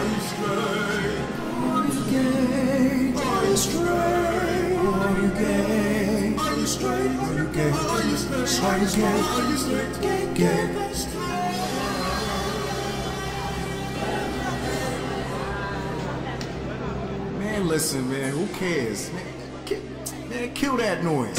you straight? Are you gay? Are you straight? Are you gay? Are you straight? Are you gay? Are you straight? Are you gay? Are you straight? Gay, gay. Man, listen, man, who cares? Man, kill that noise.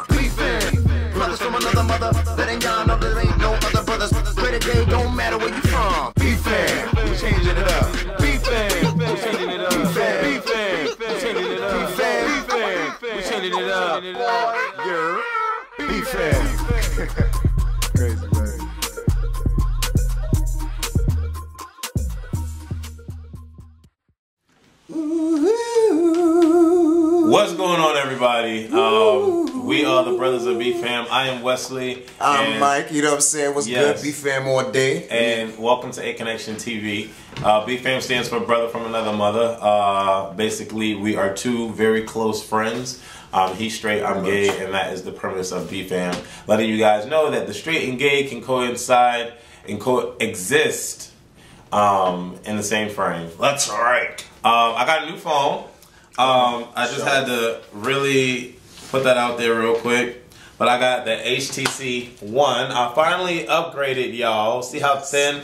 BFAM, brothers from another mother, letting y'all know there ain't no other brothers. Where the day don't matter where you from. BFAM, we changing it up. BFAM, we changing it up. BFAM, we changing it up. BFAM, we changing it up. Yeah, BFAM. Crazy, man. What's going on, everybody? We are the brothers of BFAM. I am Wesley. I'm Mike. You know what I'm saying? What's good? BFAM all day. And welcome to Aconnectiontv. BFAM stands for Brother from Another Mother. Basically, we are two very close friends. He's straight, I'm gay, and that is the premise of BFAM. Letting you guys know that the straight and gay can coincide and coexist in the same frame. That's right. I got a new phone. I just had to really put that out there real quick. But I got the HTC One. I finally upgraded, y'all. See how thin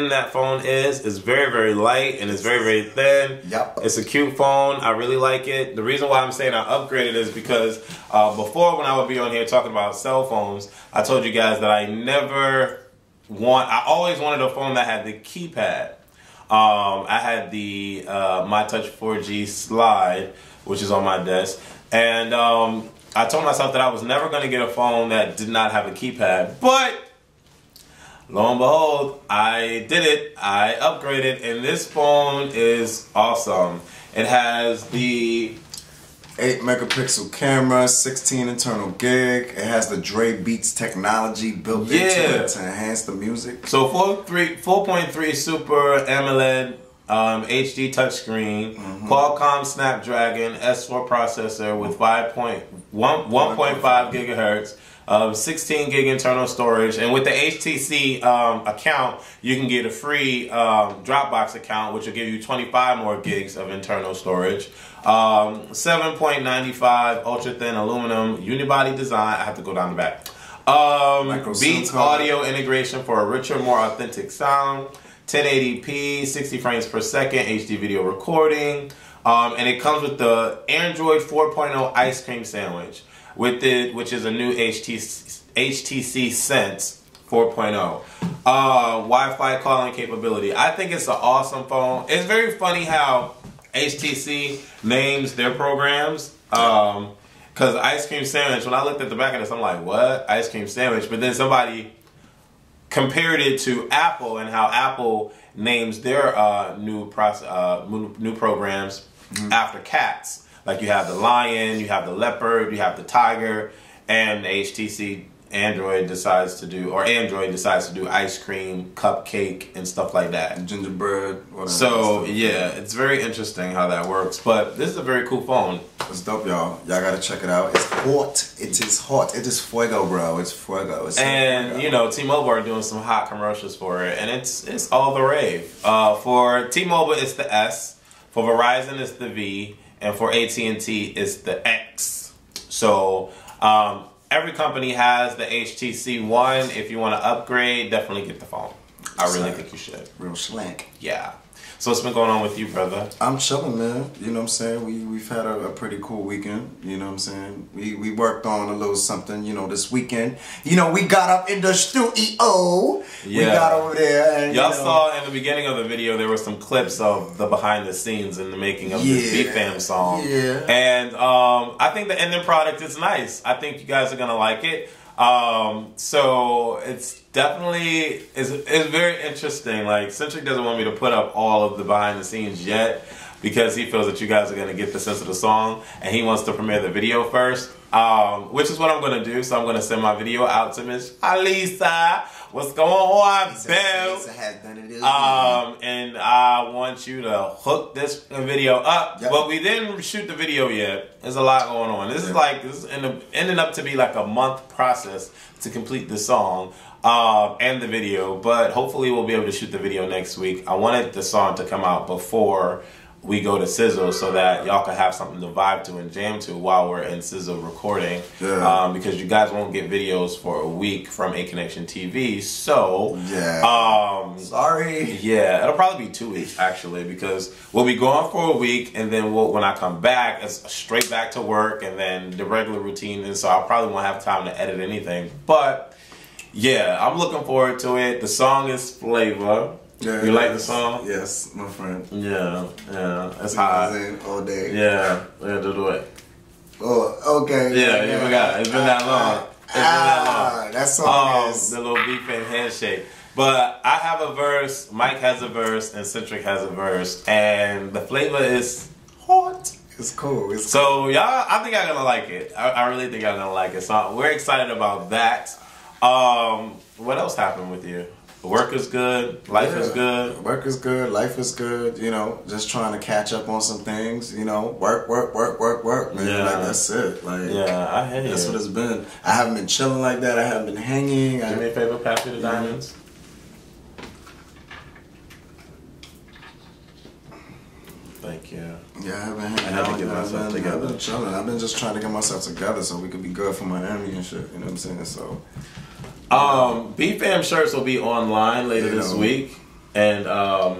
that phone is? It's very, very light and it's very, very thin. Yep. It's a cute phone. I really like it. The reason why I'm saying I upgraded is because before, when I would be on here talking about cell phones, I told you guys that I always wanted a phone that had the keypad. I had the My Touch 4G Slide, which is on my desk, and I told myself that I was never going to get a phone that did not have a keypad, but lo and behold, I did it. I upgraded, and this phone is awesome. It has the 8-megapixel camera, 16 internal gig. It has the Dre Beats technology built into it to enhance the music. So 4.3 Super AMOLED HD touchscreen, Qualcomm Snapdragon S4 processor with 1.5 gigahertz. 16 gig internal storage, and with the HTC account, you can get a free Dropbox account, which will give you 25 more gigs of internal storage. 7.95 ultra thin aluminum unibody design. I have to go down the back. Beats audio integration for a richer, more authentic sound. 1080p, 60 frames per second, HD video recording, and it comes with the Android 4.0 ice cream sandwich. With it, which is a new HTC Sense 4.0. Wi-Fi calling capability. I think it's an awesome phone. It's very funny how HTC names their programs. Because ice cream sandwich, when I looked at the back of this, I'm like, what? Ice cream sandwich? But then somebody compared it to Apple and how Apple names their new programs after cats. Like you have the lion, you have the leopard, you have the tiger, and the HTC Android decides to do ice cream, cupcake, and stuff like that. And gingerbread. So yeah, it's very interesting how that works. But this is a very cool phone. It's dope, y'all. Y'all gotta check it out. It's hot. It is hot. It is fuego, bro. It's fuego. And you know, T-Mobile are doing some hot commercials for it, and it's all the rave. For T-Mobile, it's the S. For Verizon, it's the V. And for AT&T, it's the X. So every company has the HTC One. If you want to upgrade, definitely get the phone. I really think you should. Real slank. Yeah. So what's been going on with you, brother? I'm chilling, man. You know what I'm saying? We've had a pretty cool weekend. You know what I'm saying? We worked on a little something, you know, this weekend. You know, we got up in the studio. Yeah. We got over there. And y'all saw in the beginning of the video, there were some clips of the behind the scenes in the making of this BFAM song. Yeah. And I think the ending product is nice. I think you guys are going to like it. So it's definitely, it's very interesting. Like, Centric doesn't want me to put up all of the behind the scenes yet because he feels that you guys are going to get the sense of the song and he wants to premiere the video first, which is what I'm going to do. So I'm going to send my video out to Miss Alisa What's going on, Bill? And I want you to hook this video up. But we didn't shoot the video yet. There's a lot going on. This is ending up to be like a month process to complete the song and the video. But hopefully we'll be able to shoot the video next week. I wanted the song to come out before we go to Sizzle so that y'all can have something to vibe to and jam to while we're in Sizzle recording. Because you guys won't get videos for a week from Aconnectiontv. So, sorry. Yeah, it'll probably be 2 weeks actually, because we'll be gone for a week, and then when I come back, it's straight back to work and then the regular routine. And so I probably won't have time to edit anything. But yeah, I'm looking forward to it. The song is Flavor. Yeah, you like the song? Yes, my friend. Yeah, that's hot. All day. Yeah, we had to do it. Oh, okay. Yeah, you forgot. It's been that long. It's been that long. That song is... The little BFAM handshake. But I have a verse, Mike has a verse, and Centric has a verse, and the flavor is hot. It's cool. So y'all, I think I'm gonna like it. I really think I'm gonna like it. So we're excited about that. What else happened with you? Work is good. Life is good. Work is good. Life is good. You know, just trying to catch up on some things. You know, work, man. Yeah. Like, that's it. Like, yeah, I hate it. That's what it's been. I haven't been chilling like that. I haven't been hanging. Do me a favor, pass me the diamonds. Thank you. Yeah, I haven't hanging. I have to get myself together. I've been chilling. I've been just trying to get myself together so we could be good for Miami and shit. You know what I'm saying? So. BFAM shirts will be online later this week, and I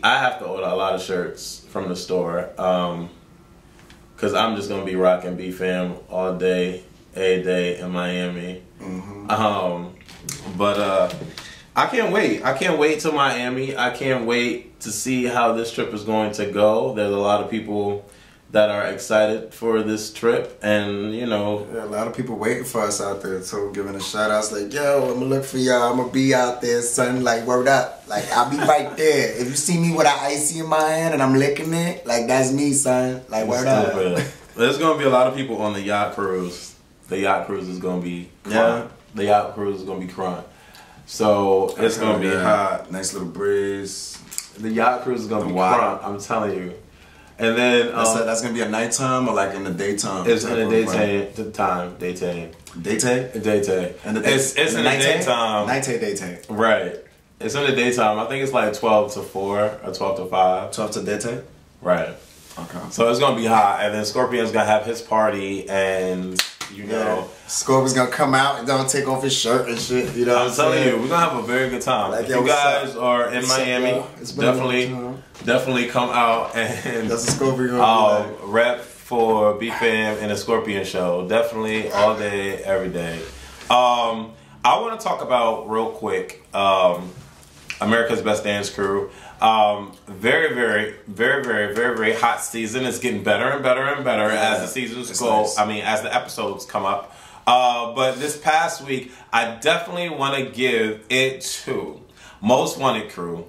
have to order a lot of shirts from the store, because I'm just gonna be rocking BFAM all day, every day in Miami. But I can't wait. I can't wait to Miami. I can't wait to see how this trip is going to go. There's a lot of people that are excited for this trip, and you know, a lot of people waiting for us out there too, giving us shout outs like, yo, I'm gonna look for y'all, I'm gonna be out there, son, like, word up, like, I'll be right there. If you see me with an icy in my hand and I'm licking it, like, that's me, son, like, word up. There's gonna be a lot of people on the yacht cruise. The yacht cruise is gonna be crunk. The yacht cruise is gonna be crunk. So it's gonna be hot. Nice little breeze. The yacht cruise is gonna be crunk, I'm telling you. And then that's gonna be a nighttime or like in the daytime? It's in the daytime. Daytime. And it's in the daytime. Daytime. Right. It's in the daytime. I think it's like 12 to 4 or 12 to 5. 12 to daytime. Right. Okay. So it's gonna be hot, and then Scorpion's gonna have his party, and you know, Scorpion's gonna come out and don't take off his shirt and shit. You know, I'm telling you, we're gonna have a very good time. Like, if you guys are in Miami, definitely come out and that's a Scorpion rep for BFAM and a Scorpion show. Definitely all day, every day. I want to talk about real quick America's Best Dance Crew. Very, very, very, very, very, very hot season. It's getting better and better and better as the seasons go. Nice. I mean, as the episodes come up. But this past week, I definitely want to give it to Most Wanted Crew,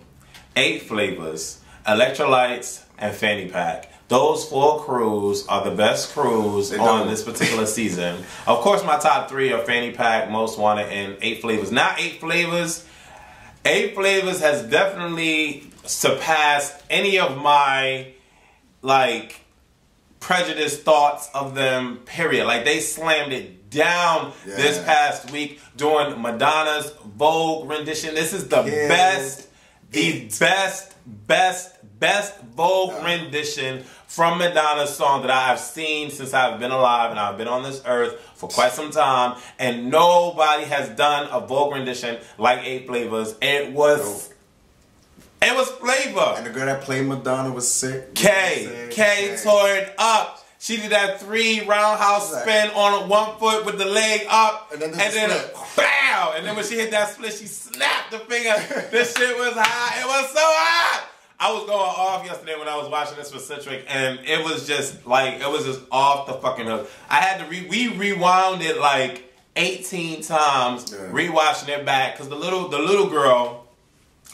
8 Flavors, Electrolytes, and Fanny Pack. Those 4 crews are the best crews on this particular season. Of course, my top 3 are Fanny Pack, Most Wanted, and 8 Flavors. Now, 8 Flavors. 8 Flavors has definitely surpassed any of my, like, prejudiced thoughts of them, period. Like, they slammed it down this past week doing Madonna's Vogue rendition. This is the best Vogue rendition from Madonna's song that I have seen since I've been alive and I've been on this earth for quite some time, and nobody has done a Vogue rendition like 8 Flavors. It was flavor. And the girl that played Madonna was sick. Kay tore it up. She did that 3 roundhouse spin on 1 foot with the leg up, and then bow. And then when she hit that split, she snapped the finger. This shit was hot. It was so hot. I was going off yesterday when I was watching this with Centric, and it was just like, it was just off the fucking hook. I had to we rewound it like 18 times, rewatching it back, because the little girl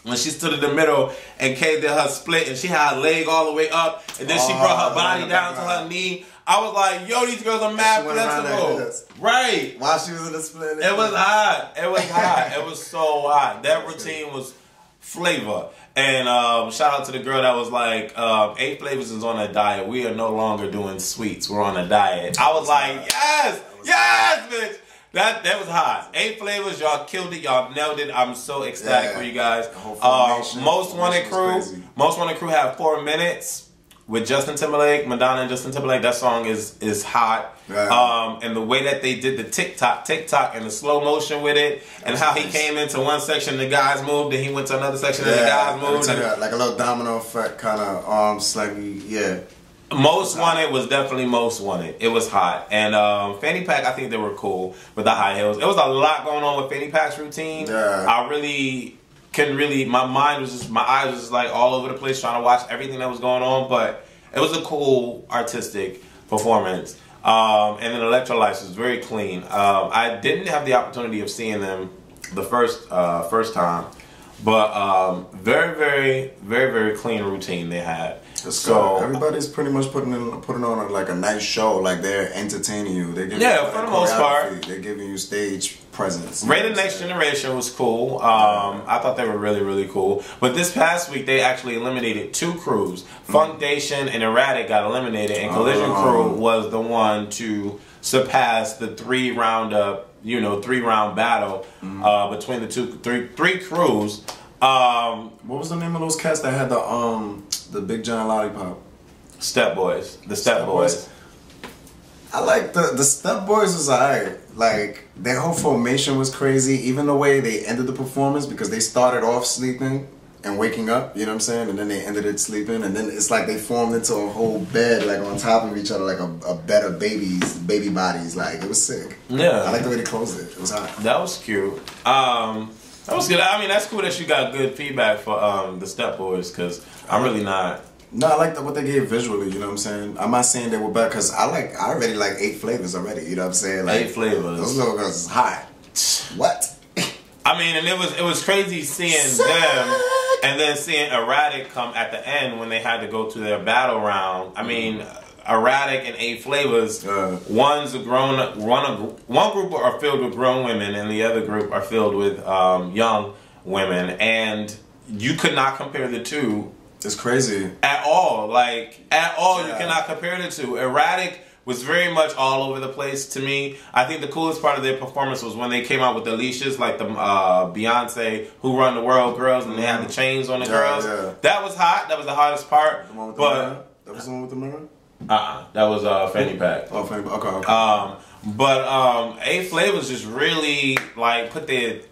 when she stood in the middle and Kay did her split and she had her leg all the way up and then she brought her body down to her knee. I was like, yo, these girls are mad flexible. Right. While she was in the split. It was hot. It was hot. It was so hot. That routine was flavor. And shout out to the girl that was like, 8 Flavors is on a diet. We are no longer doing sweets. We're on a diet. I was like, yes, bitch. That was hot. 8 Flavors, y'all killed it. Y'all nailed it. I'm so ecstatic for you guys. Most Wanted Crew had 4 minutes. With Justin Timberlake, Madonna and Justin Timberlake, that song is hot. Yeah. And the way that they did the tick-tock, and the slow motion with it, and how he came into one section, the guys moved, and he went to another section, and the guys moved. Like a little domino effect, kind of, slightly, yeah. Most Wanted was definitely Most Wanted. It was hot. And Fanny Pack, I think they were cool with the high heels. It was a lot going on with Fanny Pack's routine. Yeah. I really couldn't really, my eyes was just like all over the place trying to watch everything that was going on, but it was a cool artistic performance. And then Electrolytes was very clean. I didn't have the opportunity of seeing them the first time, but very, very clean routine they had. So everybody's pretty much putting on like a nice show. Like they're entertaining you. They're giving you, for the most part, they're giving you stage presence. Rated Next Generation was cool. I thought they were really cool. But this past week they actually eliminated 2 crews. Foundation and Erratic got eliminated, and Collision Crew was the one to surpass the 3-round battle between the three crews. What was the name of those cats that had the big giant lollipop? Step Boys. The Step Boys. I like the Step Boys was alright. Like their whole formation was crazy. Even the way they ended the performance, because they started off sleeping and waking up, you know what I'm saying, and then they ended it sleeping, and then it's like they formed into a whole bed, like on top of each other, like a bed of baby bodies. Like it was sick. Yeah, I like the way they closed it. It was hot. That was cute. That was good. I mean, that's cool that you got good feedback for the Step Boys, because I'm really not. No, I like what they gave visually, you know what I'm saying? I'm not saying they were bad, because I already like 8 Flavors already, you know what I'm saying? Like, 8 Flavors. Those little girls is hot. What? I mean, and it was crazy seeing them and then seeing Erratic come at the end when they had to go to their battle round. I mean, Erratic and 8 Flavors, one group are filled with grown women and the other group are filled with young women, and you could not compare the two. It's crazy. At all. Like, at all, you cannot compare the two. Erratic was very much all over the place to me. I think the coolest part of their performance was when they came out with the leashes, like the Beyonce Who Run the World girls, and they had the chains on the girls. Yeah. That was hot. That was the hottest part. The one with the mirror? That was the one with the mirror? That was Fanny Pack. Oh, Fanny Pack. Okay. But 8 Flavors just really like put they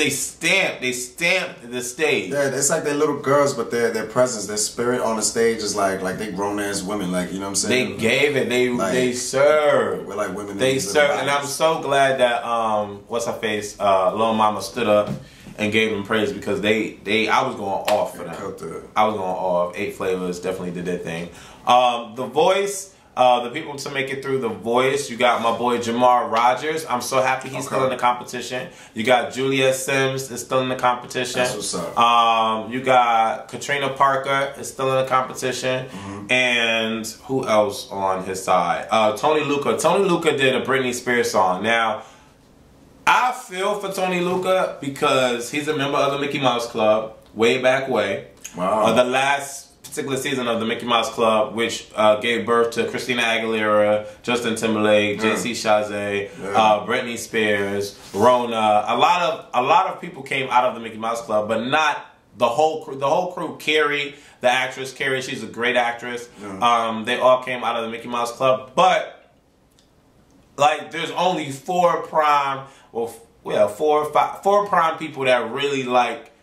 stamped the stage. Yeah, it's like they're little girls, but their presence, their spirit on the stage is like they grown ass women, like, you know what I'm saying? They gave it. They served. We're like women. They served, and I'm so glad that what's her face, Lil Mama stood up and gave them praise, because I was going off for them. I was going off. 8 Flavors definitely did their thing. The Voice. The people to make it through The Voice, you got my boy Jamar Rogers. I'm so happy he's still in the competition. You got Julia Sims is still in the competition. That's what's up. You got Katrina Parker is still in the competition. And who else on his side? Tony Luca. Tony Luca did a Britney Spears song. Now, I feel for Tony Luca because he's a member of the Mickey Mouse Club way back way. Wow. The last particular season of the Mickey Mouse Club, which gave birth to Christina Aguilera, Justin Timberlake, JC Chazé, Britney Spears, Rona. A lot of people came out of the Mickey Mouse Club, but not the whole crew. The whole crew. Carrie, the actress, she's a great actress. They all came out of the Mickey Mouse Club, but like there's only 4 prime people that really like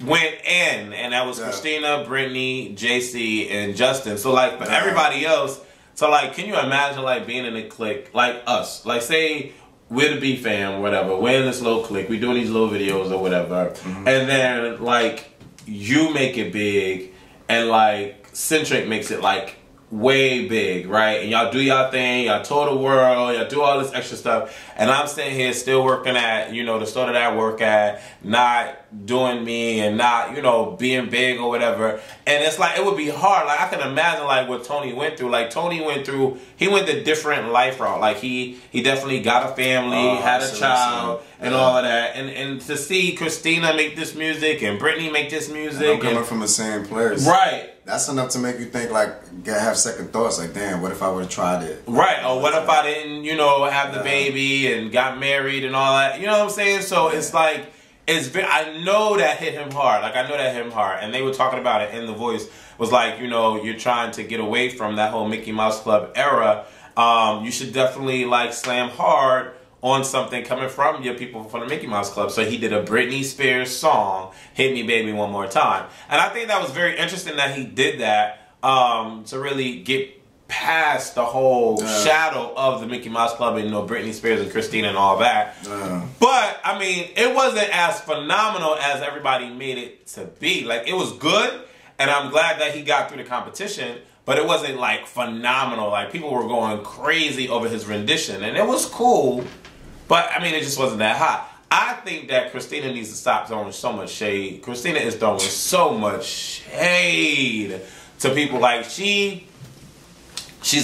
went in, and that was Christina, Brittany, JC, and Justin. So like for everybody else, so like can you imagine like being in a clique like us? Like say we're the BFAM or whatever, we're in this little clique, we're doing these little videos or whatever, and then like you make it big and like Centric makes it like way big, right? And y'all do y'all thing, y'all tour the world, y'all do all this extra stuff. And I'm sitting here still working at, you know, the store that I work at, not doing me and not, you know, being big or whatever. And it's like, it would be hard. Like, I can imagine, like, what Tony went through. Like, Tony went through, he went the different life route. Like, he definitely got a family, had a child, and all of that. And to see Christina make this music and Britney make this music. And I'm coming from the same place. Right. That's enough to make you think, like, have second thoughts. Like, damn, what if I would have tried it? Right. Or what if I didn't, you know, have the baby and got married and all that. You know what I'm saying? So it's like, I know that hit him hard. Like, I know that hit him hard. And they were talking about it in The Voice. Was like, you know, you're trying to get away from that whole Mickey Mouse Club era. You should definitely, like, slam hard on something coming from your people from the Mickey Mouse Club. So he did a Britney Spears song, Hit Me Baby One More Time. And I think that was very interesting that he did that to really get past the whole shadow of the Mickey Mouse Club and, you know, Britney Spears and Christina and all that. But, I mean, it wasn't as phenomenal as everybody made it to be. Like, it was good, and I'm glad that he got through the competition, but it wasn't, like, phenomenal. Like, people were going crazy over his rendition, and it was cool. But, I mean, it just wasn't that hot. I think that Christina needs to stop throwing so much shade. Christina is throwing so much shade to people. Like, she's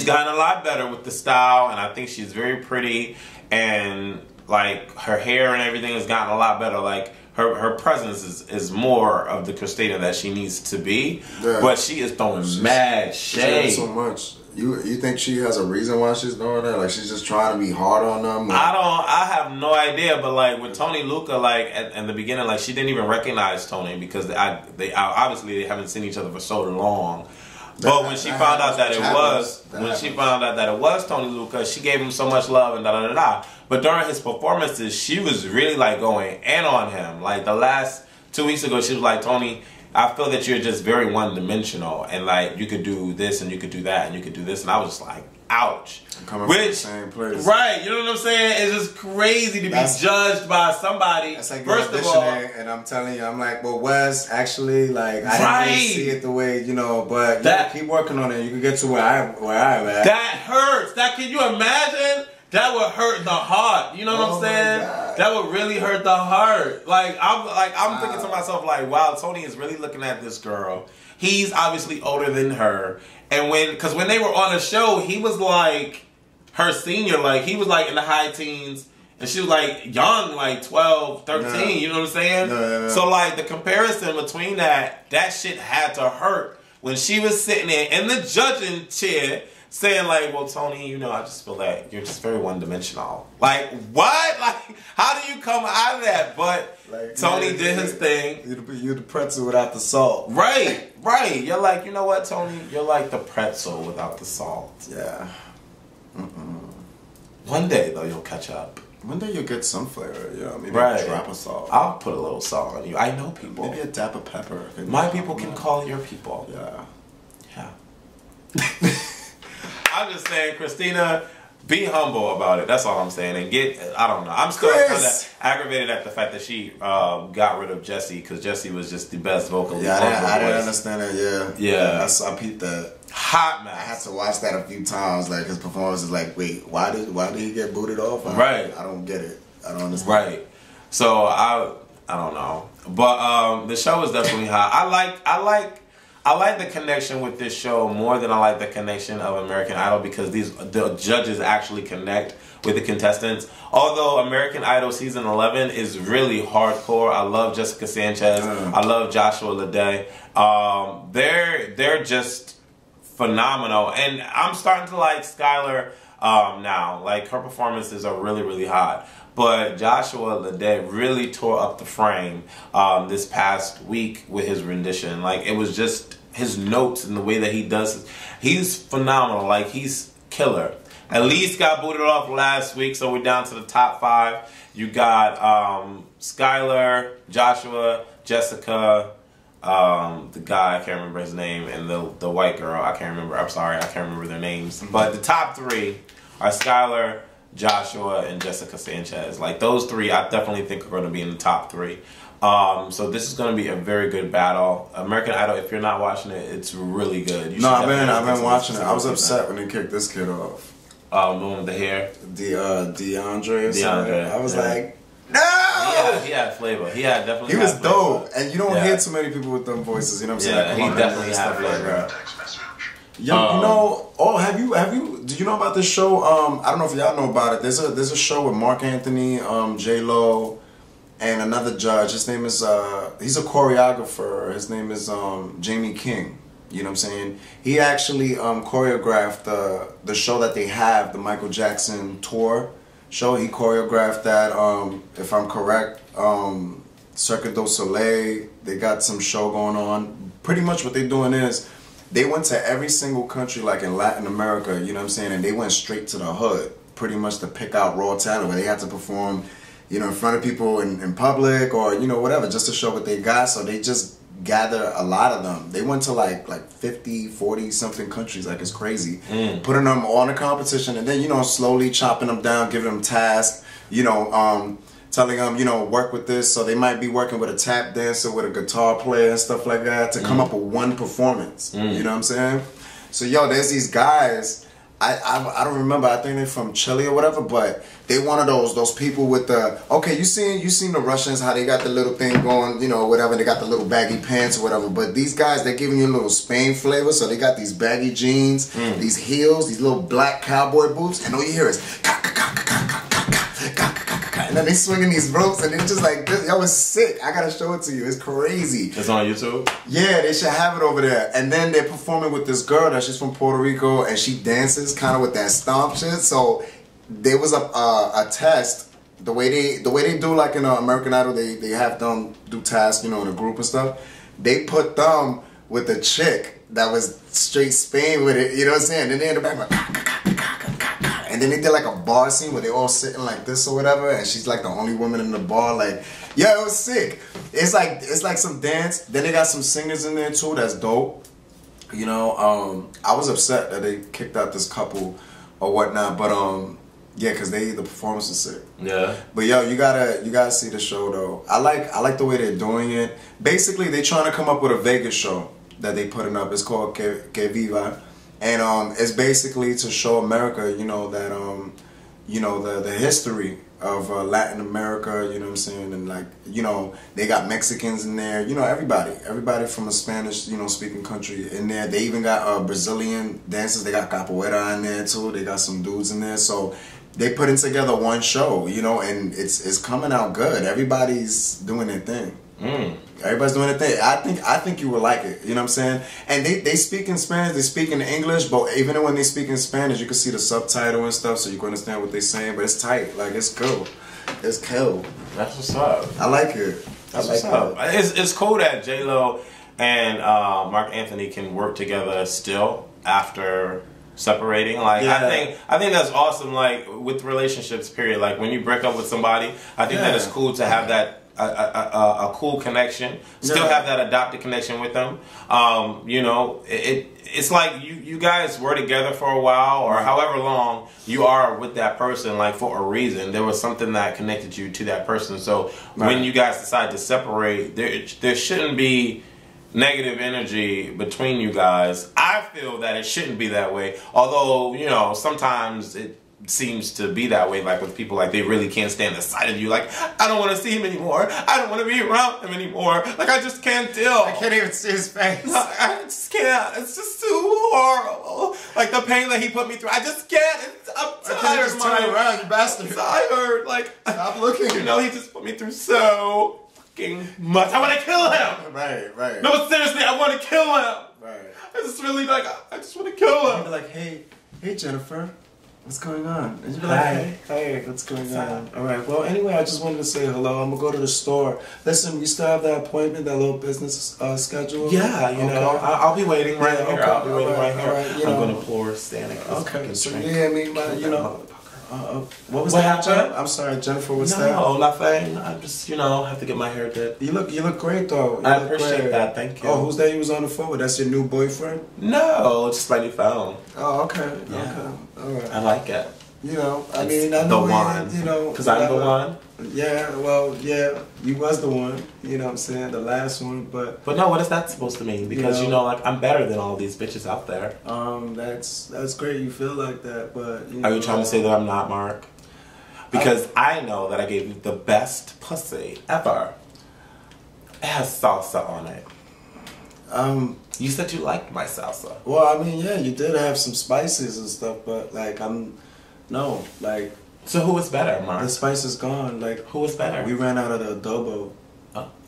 gotten a lot better with the style, and I think she's very pretty. And, like, her hair and everything has gotten a lot better. Like, her presence is more of the Christina that she needs to be. Yeah. But she is throwing mad shade. So much. You think she has a reason why she's doing that? Like, she's just trying to be hard on them? I have no idea, but, like, with Tony Luca, like, in the beginning, like, she didn't even recognize Tony because they obviously they haven't seen each other for so long. But when she found out that it was Tony Luca, she gave him so much love and da-da-da-da. But during his performances, she was really, like, going in on him. Like, the last 2 weeks ago, she was like, Tony, I feel that you're just very one-dimensional, and, like, you could do this, and you could do that, and you could do this, and I was just like, ouch. I'm coming from the same place. Right, you know what I'm saying? It's just crazy to be judged by somebody. That's like first of all, and I'm telling you, I'm like, well, Wes, actually, like, I didn't really see it the way, you know, but you keep working on it. You can get to where I'm at. That hurts. Can you imagine? That would hurt the heart. You know what I'm saying? That would really hurt the heart. Like, I'm thinking to myself, like, wow, Tony is really looking at this girl. He's obviously older than her. And because when they were on the show, he was like her senior. Like, he was like in the high teens. And she was like young, like 12, 13. You know what I'm saying? So, like, the comparison between that shit had to hurt when she was sitting there in the judging chair saying, like, well, Tony, you know, I just feel that you're just very one-dimensional. Like, what? Like, how do you come out of that? But like, Tony did his thing. You're the pretzel without the salt. Right, right. You're like, you know what, Tony? You're like the pretzel without the salt. Yeah. One day, though, you'll catch up. One day you'll get some flavor, you know, maybe a drop of salt. I'll put a little salt on you. I know people. Maybe a dab of pepper. My people can call your people. Yeah. Yeah. I'm just saying, Christina, be humble about it. That's all I'm saying. And I don't know. I'm still kind of aggravated at the fact that she got rid of Jessie because Jessie was just the best vocalist. Yeah, I didn't understand that. Yeah. I peeped that. Hot man. I had to watch that a few times. Like, his performance is like, wait, why did he get booted off? Right. I don't get it. I don't understand. Right. So I don't know. But the show is definitely hot. I like the connection with this show more than I like the connection of American Idol because the judges actually connect with the contestants. Although American Idol season 11 is really hardcore. I love Jessica Sanchez. I love Joshua Leday. They're just phenomenal, and I'm starting to like Skylar now. Like, her performances are really, really hot. But Joshua Leday really tore up the frame this past week with his rendition. Like, it was just his notes and the way that he does it. He's phenomenal. Like, he's killer. Elise got booted off last week, so we're down to the top 5. You got Skylar, Joshua, Jessica, the guy, I can't remember his name, and the white girl, I can't remember. I'm sorry, I can't remember their names. But the top 3 are Skylar, Joshua, and Jessica Sanchez. Like, those 3 I definitely think are going to be in the top 3. So this is going to be a very good battle. American Idol, if you're not watching it, it's really good. You I've been watching it. I was upset when they kicked this kid off. The one with the hair? DeAndre. I was like, no! He had flavor. He had definitely. He was dope, and you don't hear too many people with them voices. You know what I'm saying? Yeah, he definitely had flavor. You know, have you? Do you know about this show? I don't know if y'all know about it. There's a show with Mark Anthony, J-Lo, and another judge. His name is he's a choreographer. His name is Jamie King. You know what I'm saying? He actually choreographed the show that they have, the Michael Jackson tour show. He choreographed that. If I'm correct, Cirque du Soleil. They got some show going on. Pretty much what they're doing is they went to every single country, like in Latin America, you know what I'm saying, and they went straight to the hood, pretty much to pick out raw talent, where they had to perform, you know, in front of people in public, or, you know, whatever, just to show what they got. So they just gather a lot of them. They went to like 50, 40 something countries, like it's crazy, putting them on a competition, and then, you know, slowly chopping them down, giving them tasks, you know, telling them, you know, work with this. So they might be working with a tap dancer, with a guitar player and stuff like that, to come up with one performance. You know what I'm saying? So yo, there's these guys, I don't remember, I think they're from Chile or whatever, but they one of those people with the, okay, you seen the Russians, how they got the little thing going, you know, whatever, they got the little baggy pants or whatever, but these guys, they're giving you a little Spain flavor. So they got these baggy jeans, these heels, these little black cowboy boots, and all you hear is and then they swinging these ropes, and it's just like this. That was sick. I gotta show it to you. It's crazy. It's on YouTube? Yeah, they should have it over there. And then they're performing with this girl that she's from Puerto Rico, and she dances kind of with that stomp shit. So there was a test. The way they do, like in American Idol, they have them do tasks, you know, in a group and stuff. They put them with a chick that was straight Spain with it. You know what I'm saying? And then they in the back like. And then they did like a bar scene where they all sitting like this or whatever, and she's like the only woman in the bar. Like, yeah, it was sick. It's like some dance. Then they got some singers in there too. That's dope. You know, I was upset that they kicked out this couple or whatnot, but yeah, cause the performance was sick. Yeah. But yo, you gotta see the show though. I like the way they're doing it. Basically, they trying to come up with a Vegas show that they putting up. It's called Que Viva. And it's basically to show America, you know, that you know, the history of Latin America, you know what I'm saying, and like, you know, they got Mexicans in there, you know, everybody from a Spanish, you know, speaking country in there. They even got Brazilian dancers. They got capoeira in there too. They got some dudes in there. So they putting together one show, you know, and it's coming out good. Everybody's doing their thing. Everybody's doing their thing. I think you will like it. You know what I'm saying? And they speak in Spanish, they speak in English, but even when they speak in Spanish, you can see the subtitle and stuff, so you can understand what they're saying. But it's tight. Like, it's cool. It's cool. That's what's up. I like it. That's what's up. It's cool that J-Lo and Mark Anthony can work together still after separating. Like, yeah. I think that's awesome. Like, with relationships, period. Like, when you break up with somebody, I think that it's cool to have that a cool connection, still have that adopted connection with them. You know, it's like you guys were together for a while, or however long you are with that person, like for a reason. There was something that connected you to that person. So when you guys decide to separate, there shouldn't be negative energy between you guys. I feel that it shouldn't be that way, although, you know, sometimes it seems to be that way, like with people, like they really can't stand the sight of you. Like, I don't want to see him anymore. I don't want to be around him anymore. Like, I just can't deal. I can't even see his face. I just can't. It's just too horrible. Like, the pain that he put me through. I just can't. I'm tired. I just turn around, you bastard. I'm tired. Like, stop looking. You know, he just put me through so fucking much. I want to kill him. Right. No, but seriously, I want to kill him. Right. I just really, like, I just want to kill him. You'd be like, hey, Jennifer. What's going on? And you'd be like, hey, what's going on? All right, well, anyway, I just wanted to say hello. I'm going to go to the store. Listen, we still have that appointment, that little business schedule? Yeah, you know, I'll be waiting right here. I'll be waiting right here. Right, I'm going to pour Stanek. Okay, so yeah, I mean, you know. What was that? I'm sorry, Jennifer. What's that? No, nothing. I just, you know, have to get my hair did. You look great though. I appreciate that. Thank you. Oh, who's that you was on the phone with? That's your new boyfriend? No, just my new phone. Oh, okay. Yeah. Okay. All right. I like it. You know, I It's mean, I the know one. you know, Because I'm the one. Yeah, well, yeah, you was the one. You know what I'm saying? The last one, but no, what is that supposed to mean? Because like I'm better than all these bitches out there. That's great. You feel like that, but are you trying to say that I'm not, Mark? Because I know that I gave you the best pussy ever. It has salsa on it. You said you liked my salsa. Well, I mean, yeah, you did have some spices and stuff, but like So who is better, Mark? the spice is gone. Like, Who is better? we ran out of the adobo.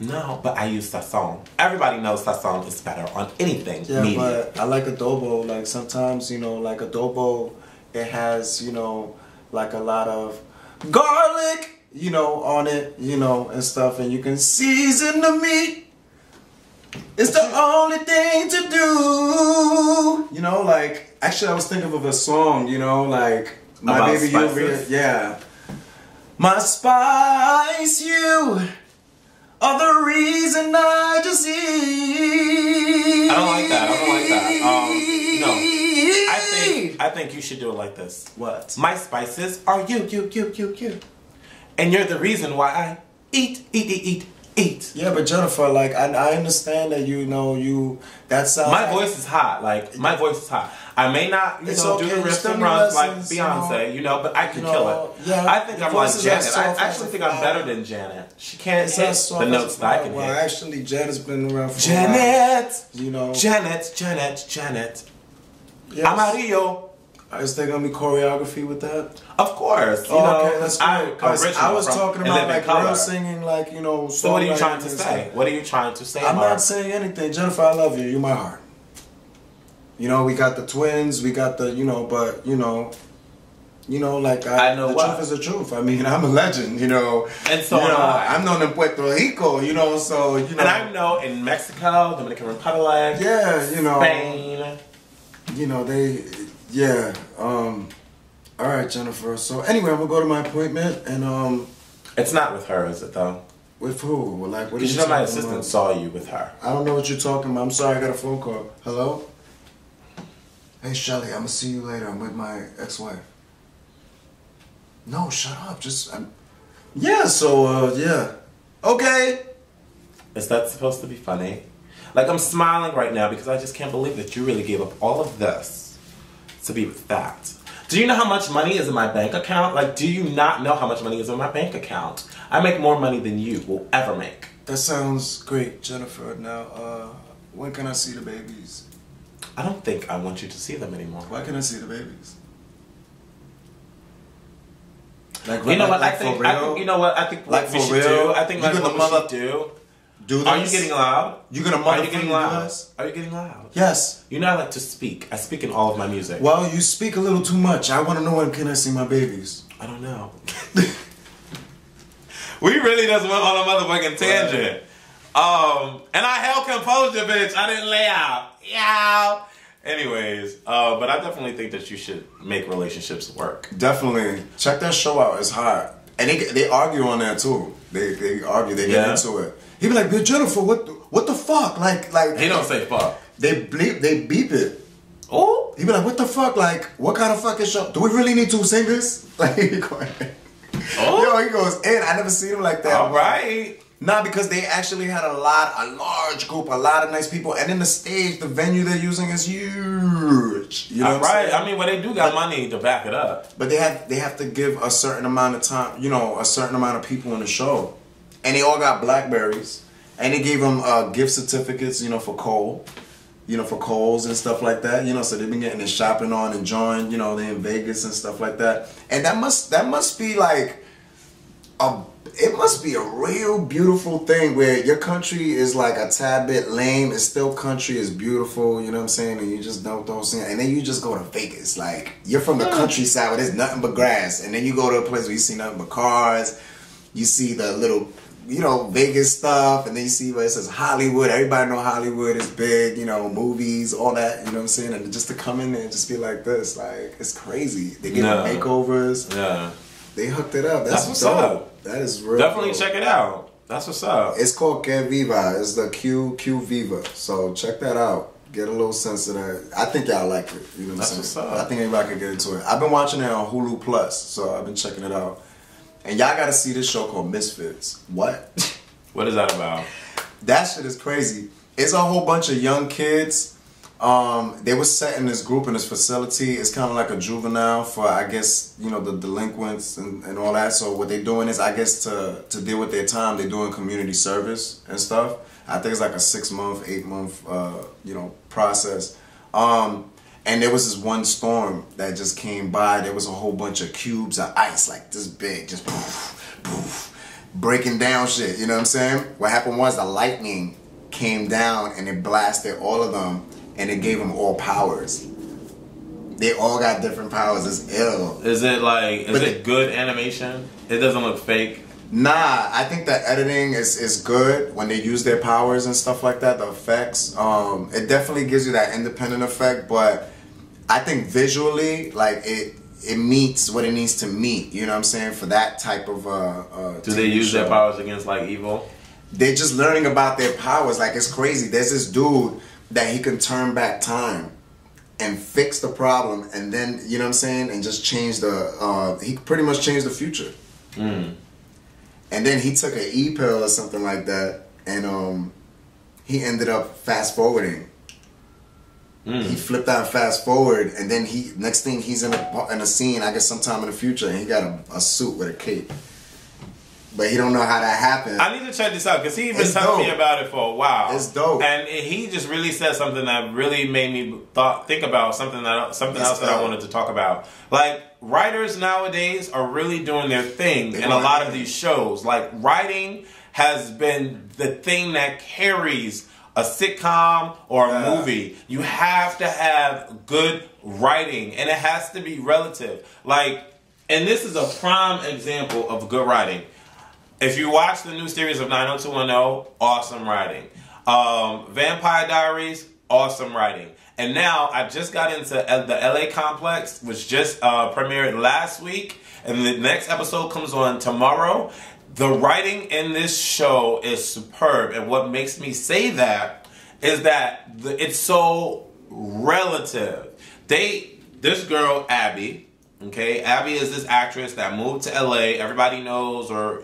No, but I use sazon. Everybody knows sazon is better on anything. Yeah, media. but I like adobo. Like sometimes, like adobo, it has, like a lot of garlic, on it, and stuff, and you can season the meat. It's the only thing to do. Like, actually I was thinking of a song, like my about baby spices? yeah. My spice, you are the reason I just eat. I don't like that. No. I think you should do it like this. What? My spices are you. And you're the reason why I eat. Yeah, but Jennifer, like, I understand that that sounds My voice is hot. My voice is hot. I may not, It's do okay, the riffs still and need runs like lessons, Beyonce, but I can kill it. Yeah, I think your I'm like voice is Janet. as I soft actually as think a I'm better than Janet. She can't hit the notes that I can well, hit. actually, Janet's been around for Janet! a while. Janet. Yes. Amarillo. Is there gonna be choreography with that? Of course. Okay, that's I'm good. 'Cause original I was from talking In about Living like Color. real singing, like So what are you trying to songwriting and say? stuff. What are you trying to say, I'm Mark? not saying anything, Jennifer. I love you. You're my heart. We got the twins. We got the but like I know the what. truth is the truth. I mean, I'm a legend. And so am I. I'm known in Puerto Rico. So And I'm known in Mexico, Dominican Republic, yeah, Spain. All right, Jennifer. So anyway, I'm gonna go to my appointment, and It's not with her, is it though? with who? Like, what are Because you you know my talking assistant about? saw you with her. I don't know what you're talking about. I'm sorry, I got a phone call. Hello? Hey, Shelly, I'm gonna see you later. I'm with my ex-wife. No, shut up. Yeah. Okay. Is that supposed to be funny? Like, I'm smiling right now because I just can't believe that you really gave up all of this to be with that. Do you know how much money is in my bank account? Like, do you not know how much money is in my bank account? I make more money than you will ever make. That sounds great, Jennifer. Now, when can I see the babies? I don't think I want you to see them anymore. Why can I see the babies? Like, You know what? like I think for you know what? I think Like what we for should real? do. I think You like gonna what we should do. Do this? Are you getting loud? You gonna Are you getting motherfucking loud? do this? Are you getting loud? Yes. You know I like to speak. I speak in all of my music. Well, you speak a little too much. I want to know when can I see my babies. I don't know. We really just went on a motherfucking tangent. And I held composure, bitch. I didn't lay out. Yeah. Anyways, but I definitely think that you should make relationships work. Definitely. Check that show out. It's hot. And they argue on that too. They argue. They get into it. He be like, "But Jennifer, what the fuck?" Like He don't say fuck. They beep it. Oh. He be like, "What the fuck? Like, what kind of fucking show? Do we really need two singers?" Like, yo, he goes in. I never seen him like that. All right. Nah, because they actually had a large group, a lot of nice people, and in the stage, the venue they're using is huge. You know what I'm saying? I mean, well, they do got money to back it up. But they have to give a certain amount of time, a certain amount of people in the show, and they all got Blackberries, and they gave them gift certificates, for Kohl, for Kohl's and stuff like that, so they've been getting their shopping on, enjoying, they in Vegas and stuff like that, and that must be like it must be a real beautiful thing where your country is like a tad bit lame. It's still country, is beautiful, you know what I'm saying? And you just don't see it. And then you just go to Vegas. Like, you're from the countryside where there's nothing but grass. And then you go to a place where you see nothing but cars. You see the little, Vegas stuff. And then you see where it says Hollywood. Everybody know Hollywood is big, movies, all that, you know what I'm saying? And just to come in there and just be like this, like, it's crazy. They get makeovers. Yeah. They hooked it up. That's what's dope. up. That is real. Definitely dope. check it out. That's what's up. It's called Que Viva. It's the Q Viva. So check that out. Get a little sense of that. I think y'all like it. You know what I'm saying? What's up. I think everybody could get into it. I've been watching it on Hulu Plus, so I've been checking it out. And y'all gotta see this show called Misfits. What? What is that about? That shit is crazy. It's a whole bunch of young kids. They were set in this group in this facility. It's kind of like a juvenile for, I guess, you know, the delinquents and all that. So what they're doing is, I guess, to deal with their time, they're doing community service and stuff. I think it's like a 6-month, 8-month, you know, process. And there was this one storm that just came by. There was a whole bunch of cubes of ice, like this big, just poof, poof, breaking down shit. You know what I'm saying? What happened was the lightning came down and it blasted all of them. And it gave them all powers. They all got different powers. It's ill. Is it like, is it good animation? It doesn't look fake. Nah, I think the editing is good when they use their powers and stuff like that, the effects. It definitely gives you that independent effect, but I think visually, like, it meets what it needs to meet, you know what I'm saying, for that type of Do they use their powers against, like, evil? They're just learning about their powers. Like, it's crazy. There's this dude that he can turn back time and fix the problem, and then, you know what I'm saying, and just change the, he pretty much changed the future. Mm. And then he took an E-pill or something like that, and he ended up fast forwarding. He flipped out fast forward, and then next thing he's in a scene, I guess sometime in the future, and he got a suit with a cape. But he don't know how that happened. I need to check this out because he's been telling me about it for a while. It's dope. And he just really said something that really made me think about something else that I wanted to talk about. Like, writers nowadays are really doing their thing in a lot of these shows. Like, writing has been the thing that carries a sitcom or a movie. You have to have good writing, and it has to be relative. Like, and this is a prime example of good writing. If you watch the new series of 90210, awesome writing. Vampire Diaries, awesome writing. And now I just got into the LA Complex, which just premiered last week, and the next episode comes on tomorrow. The writing in this show is superb, and what makes me say that is that it's so relative. This girl, Abby, okay? Abby is this actress that moved to LA. Everybody knows, or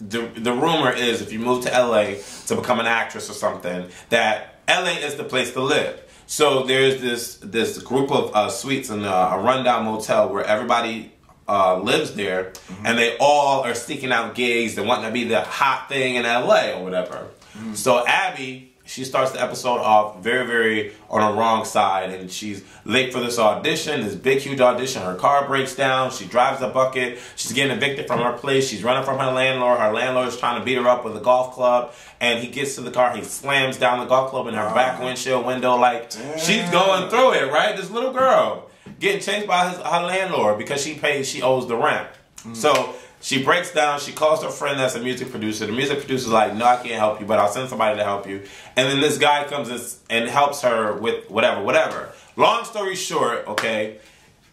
the rumor is, if you move to LA to become an actress or something, that LA is the place to live. So there's this group of suites in a rundown motel where everybody lives there, and they all are seeking out gigs and wanting to be the hot thing in LA or whatever. So Abby, she starts the episode off very, very on the wrong side, and she's late for this audition, this big, huge audition. Her car breaks down. She drives a bucket. She's getting evicted from her place. She's running from her landlord. Her landlord is trying to beat her up with a golf club, and he gets to the car. He slams down the golf club in her back windshield window. Like, she's going through it, right? This little girl getting chased by her landlord because she owes the rent. So she breaks down. She calls her friend that's a music producer. The music producer's like, no, I can't help you, but I'll send somebody to help you. And then this guy comes and helps her with whatever. Long story short, okay,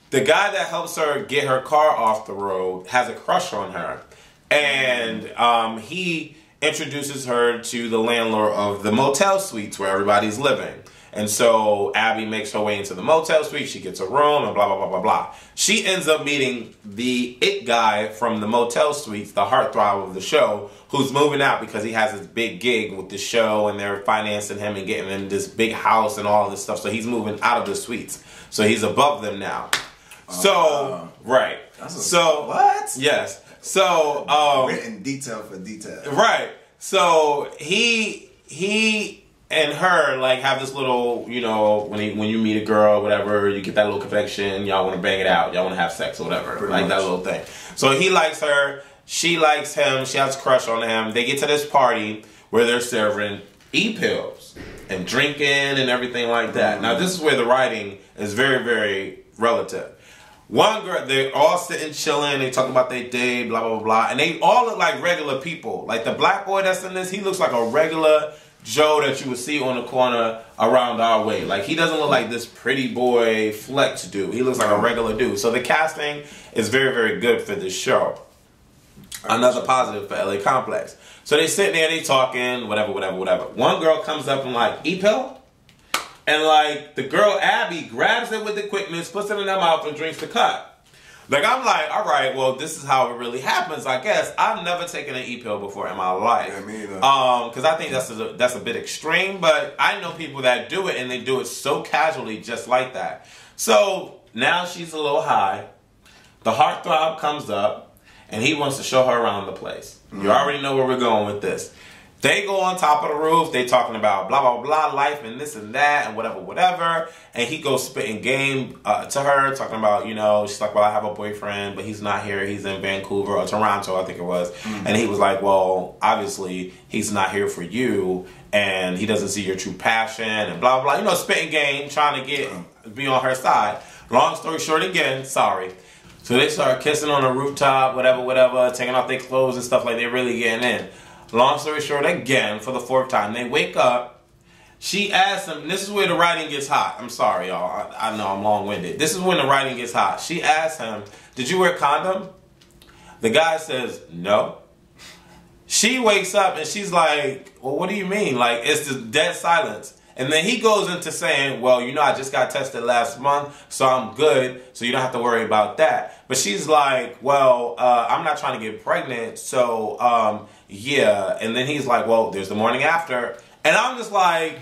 the guy that helps her get her car off the road has a crush on her. And he introduces her to the landlord of the motel suites where everybody's living. And so Abby makes her way into the motel suite. She gets a room and blah, blah, blah, blah, blah. She ends up meeting the it guy from the motel suites, the heartthrob of the show, who's moving out because he has this big gig with the show, and they're financing him and getting him this big house and all this stuff. So he's moving out of the suites. So he's above them now. Right. So, what? Yes. So, written detail for detail. Right. So he and her, like, have this little, you know, when you meet a girl, whatever, you get that little connection, y'all want to bang it out, y'all want to have sex or whatever, pretty like much. That little thing. So he likes her, she likes him, she has a crush on him. They get to this party where they're serving E-pills and drinking and everything like that. Now, this is where the writing is very, very relative. One girl, they're all sitting chilling, they talk about their day, blah, blah, blah, and they all look like regular people. Like, the black boy that's in this, he looks like a regular Joe that you would see on the corner around our way. Like, he doesn't look like this pretty boy flex dude. He looks like a regular dude. So the casting is very, very good for this show. Another positive for LA Complex. So they sit there, they talking, whatever. One girl comes up and like, E-pill? And like the girl Abby grabs it with the quickness, puts it in her mouth, and drinks the cup. Like I'm like, all right, well, this is how it really happens, I guess. I've never taken an E-pill before in my life. Yeah, me either. Because I think that's a bit extreme, but I know people that do it and they do it so casually, just like that. So now she's a little high. The heartthrob comes up, and he wants to show her around the place. You already know where we're going with this. They go on top of the roof. They talking about blah, blah, blah, life and this and that and whatever, whatever. And he goes spitting game to her, talking about, you know, she's like, well, I have a boyfriend, but he's not here. He's in Vancouver or Toronto, I think it was. And he was like, well, obviously, he's not here for you. And he doesn't see your true passion and blah, blah, blah. You know, spitting game, trying to be on her side. Long story short, again, sorry. So they start kissing on the rooftop, whatever, whatever, taking off their clothes and stuff like they're really getting in. Long story short, again, for the 4th time, they wake up. She asks him, this is where the writing gets hot. I'm sorry, y'all. I know I'm long-winded. This is when the writing gets hot. She asks him, did you wear a condom? The guy says, no. She wakes up and she's like, well, what do you mean? Like, it's just dead silence. And then he goes into saying, well, you know, I just got tested last month, so I'm good, so you don't have to worry about that. But she's like, well, I'm not trying to get pregnant, so, yeah. And then he's like, well, there's the morning after. And I'm just like,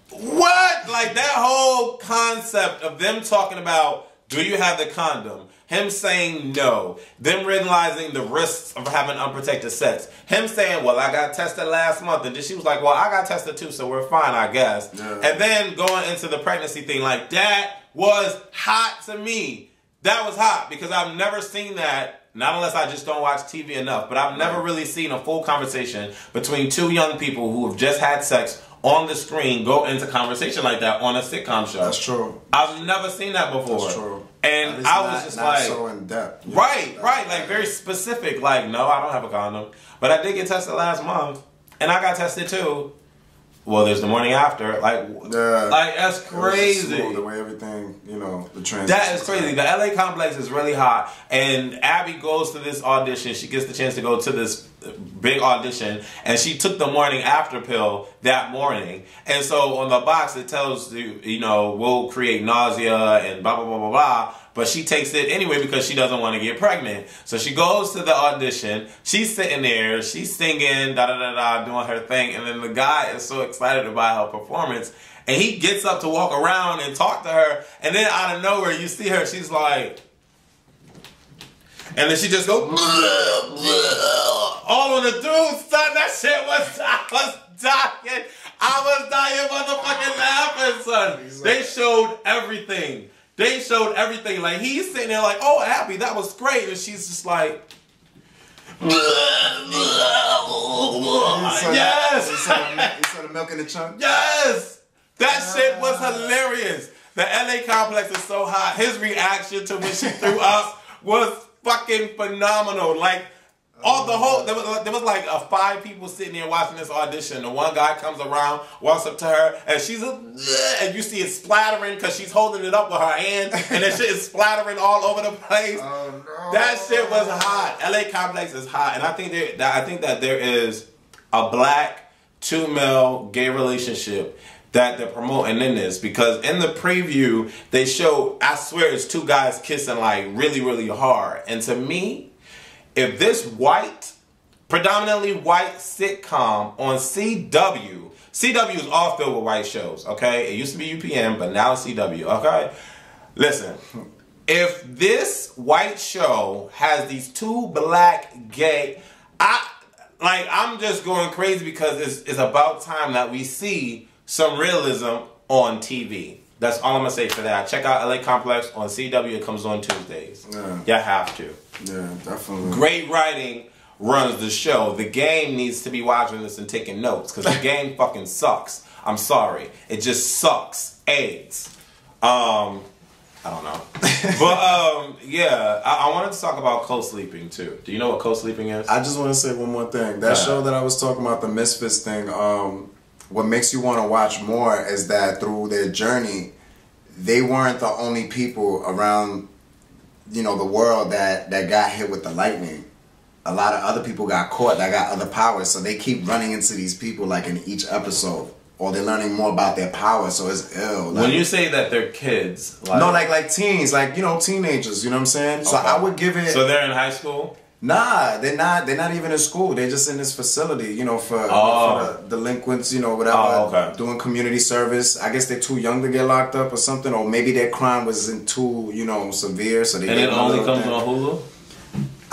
what? Like, that whole concept of them talking about, do you have the condom? Him saying no. Them realizing the risks of having unprotected sex. Him saying, well, I got tested last month. And then she was like, well, I got tested too, so we're fine, I guess. Yeah. And then going into the pregnancy thing, like, that was hot to me. That was hot because I've never seen that, not unless I just don't watch TV enough, but I've never really seen a full conversation between two young people who have just had sex on the screen go into conversation like that on a sitcom show. That's true. I've never seen that before. That's true. And I was just like, so in depth. Right, like very specific. Like, no, I don't have a condom, but I did get tested last month, and I got tested too. Well, there's the morning after. Like that's crazy. Smooth, the way everything, you know, the transition. That is crazy. The LA complex is really hot, and Abby goes to this audition. She gets the chance to go to this big audition, and she took the morning after pill that morning. And so on the box it tells you know, will create nausea and blah blah blah blah blah. But she takes it anyway because she doesn't want to get pregnant. So she goes to the audition. She's sitting there. She's singing, da-da-da-da, doing her thing. And then the guy is so excited about her performance. And he gets up to walk around and talk to her. And then out of nowhere, you see her. She's like... And then she just goes... Blah, blah, all on the dude, son. That shit was... I was dying. I was dying motherfucking laughing, son. They showed everything. They showed everything. Like, he's sitting there like, oh, Abby, that was great. And she's just like, yes. You saw the milk in the chunk? Yes. That shit was hilarious. The LA complex is so hot. His reaction to when she threw up was fucking phenomenal. Like, there was like 5 people sitting there watching this audition. The one guy comes around, walks up to her, and she's and you see it splattering because she's holding it up with her hand, and that shit is splattering all over the place. Oh, no. That shit was hot. LA complex is hot, and I think that there is a black 2-male gay relationship that they're promoting in this, because in the preview they show, I swear, it's 2 guys kissing like really, really hard, and to me, if this predominantly white sitcom on CW is all filled with white shows, okay? It used to be UPN, but now it's CW, okay? Listen, if this white show has these 2 black gay, I'm just going crazy because it's about time that we see some realism on TV. That's all I'm going to say for that. Check out LA Complex on CW. It comes on Tuesdays. Yeah. You have to. Yeah, definitely. Great writing runs the show. The game needs to be watching this and taking notes, because the game fucking sucks. I'm sorry. It just sucks. AIDS. I don't know. But, yeah, I wanted to talk about co-sleeping, too. Do you know what co-sleeping is? I just want to say one more thing. That show that I was talking about, the Misfits thing, what makes you want to watch more is that through their journey, they weren't the only people around, you know, the world that got hit with the lightning. A lot of other people got caught that got other powers, so they keep running into these people like in each episode. or they're learning more about their power. So it's ill. When you say that they're kids, like, no, like teens, like, you know, teenagers. You know what I'm saying? So I would give it. So they're in high school. Nah, they're not. They're not even in school. They're just in this facility, you know, for the delinquents, you know, whatever. Doing community service. I guess they're too young to get locked up or something, or maybe their crime wasn't too, you know, severe. So they. And it only comes on Hulu.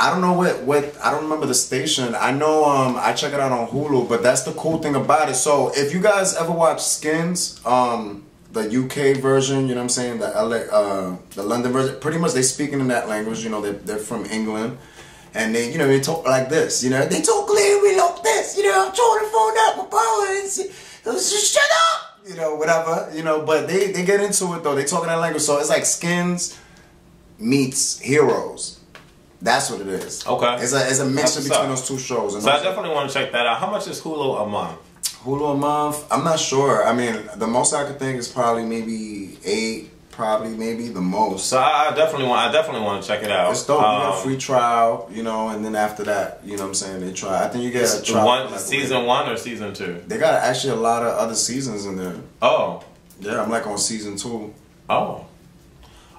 I don't know what. I don't remember the station. I know. I check it out on Hulu, but that's the cool thing about it. So if you guys ever watch Skins, the UK version, you know what I'm saying, the London version, pretty much they speaking in that language. You know, they're from England. And they, you know, they talk like this, you know. They talk clearly like this, you know. I'm trying to phone up my power and shut up, you know, whatever, you know. But they get into it though. They talk in that language, so it's like Skins meets Heroes. That's what it is. Okay. It's a mixture between those two shows. So I definitely want to check that out. How much is Hulu a month? Hulu a month? I'm not sure. I mean, the most I could think is probably maybe 8. Probably maybe the most. So I definitely want to check it out. It's dope. You get a free trial, you know, and then after that, you know what I'm saying, they try. I think you get a trial. Season 1 or season 2? They got actually a lot of other seasons in there. Oh. Yeah, I'm like on season 2. Oh.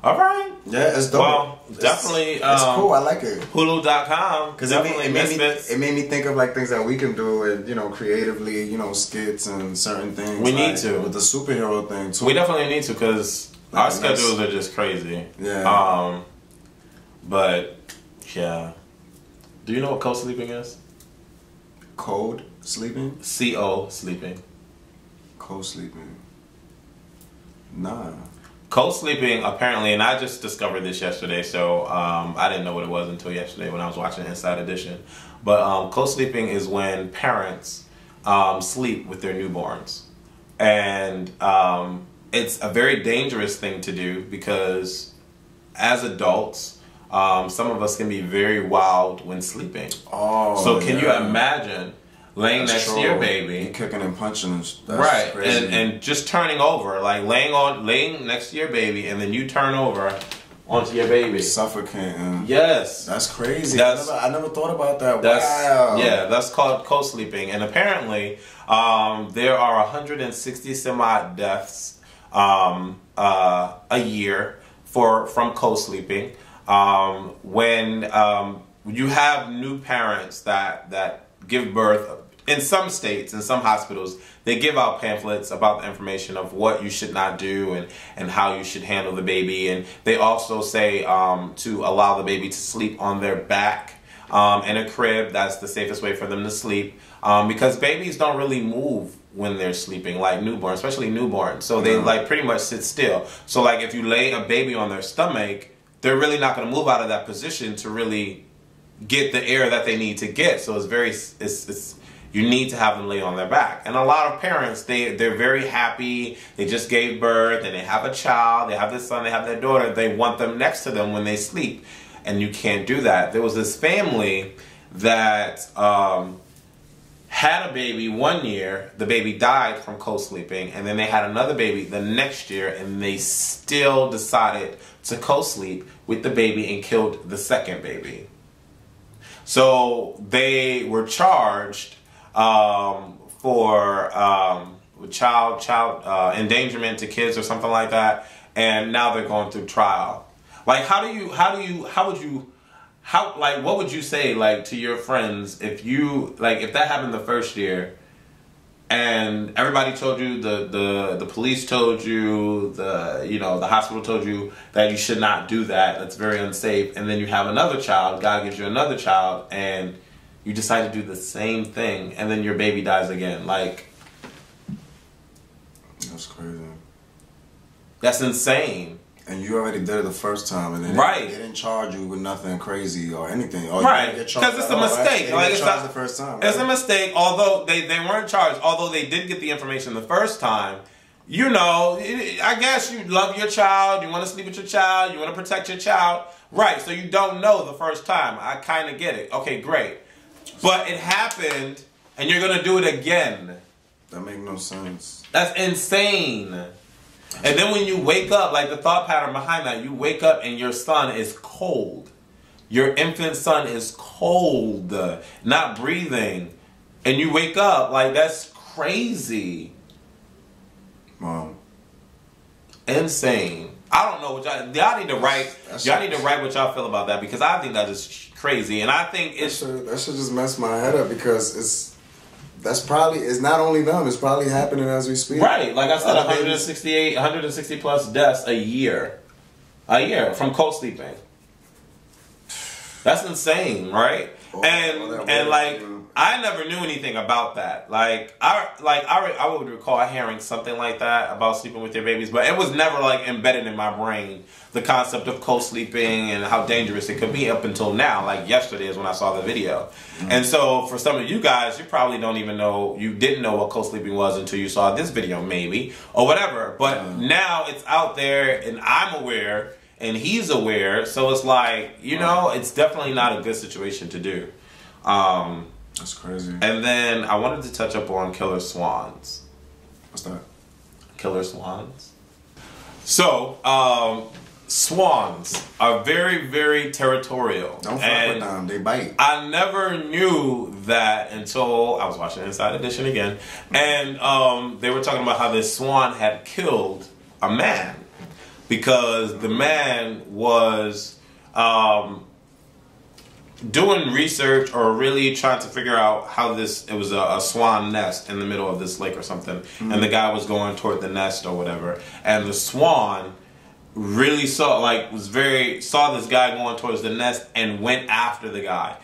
All right. Yeah, it's dope. Well, definitely. It's cool. I like it. Hulu.com. Because it made me think of like things that we can do and, you know, creatively, you know, skits and certain things. We need to. With the superhero thing too. We definitely need to because our schedules are just crazy. Yeah. But yeah. Do you know what co-sleeping is? Code sleeping? CO sleeping. Co-sleeping. Nah. Co-sleeping apparently, and I just discovered this yesterday, so I didn't know what it was until yesterday when I was watching Inside Edition. But co-sleeping is when parents sleep with their newborns. And it's a very dangerous thing to do because as adults, some of us can be very wild when sleeping. Oh, so can you imagine laying next to your baby, you kicking and punching, right? Crazy. And just turning over, like laying next to your baby, and then you turn over onto your baby, suffocating. Yes, that's crazy. I never thought about that. Wow. Yeah, that's called co-sleeping, and apparently there are 160 some odd deaths a year from co-sleeping. When you have new parents that give birth, in some states, in some hospitals, they give out pamphlets about the information of what you should not do and how you should handle the baby. And they also say to allow the baby to sleep on their back in a crib. That's the safest way for them to sleep because babies don't really move when they're sleeping, like newborns, especially newborns. So they like pretty much sit still. So like if you lay a baby on their stomach, they're really not going to move out of that position to really get the air that they need to get. So you need to have them lay on their back. And a lot of parents, they're very happy. They just gave birth and they have a child. They have their son, they have their daughter. They want them next to them when they sleep. And you can't do that. There was this family that had a baby one year. The baby died from co-sleeping. And then they had another baby the next year. And they still decided to co-sleep with the baby and killed the second baby. So they were charged for child endangerment to kids or something like that, and now they're going through trial. Like, what would you say, like, to your friends if that happened the first year, and everybody told you, the police told you, the hospital told you that you should not do that, that's very unsafe, and then you have another child, God gives you another child, and you decide to do the same thing, and then your baby dies again. Like, that's crazy. That's insane. And you already did it the first time, and then they didn't charge you with nothing crazy or anything. Or right, because it's a mistake. Like, it's not the first time. Right? It's a mistake. Although they weren't charged, although they did get the information the first time. You know, I guess you love your child. You want to sleep with your child. You want to protect your child. Right. So you don't know the first time. I kind of get it. Okay, great. But it happened, and you're gonna do it again. That makes no sense. That's insane. And then when you wake up, like the thought pattern behind that, you wake up and your son is cold. Your infant son is cold, not breathing. And you wake up, like, that's crazy. insane. I don't know what y'all need to write. Y'all need to write what y'all feel about that, because I think that is crazy, and I think that should just mess my head up, because it's not only them. It's probably happening as we speak. Right, like I said, 160 plus deaths a year from co-sleeping. That's insane, right? And like, I never knew anything about that. I would recall hearing something like that about sleeping with your babies, but it was never like embedded in my brain, the concept of co-sleeping and how dangerous it could be up until now. Like yesterday is when I saw the video. And so for some of you guys, you probably don't even know, you didn't know what co-sleeping was until you saw this video maybe, or whatever. But now it's out there and I'm aware and he's aware. So it's like, you know, it's definitely not a good situation to do. That's crazy. And then I wanted to touch up on killer swans. What's that? Killer swans. So, swans are very, very territorial. Don't fuck with them. They bite. I never knew that until I was watching Inside Edition again. And they were talking about how this swan had killed a man. Because the man was doing research or really trying to figure out how it was a swan nest in the middle of this lake or something. And the guy was going toward the nest or whatever. And the swan really saw this guy going towards the nest and went after the guy.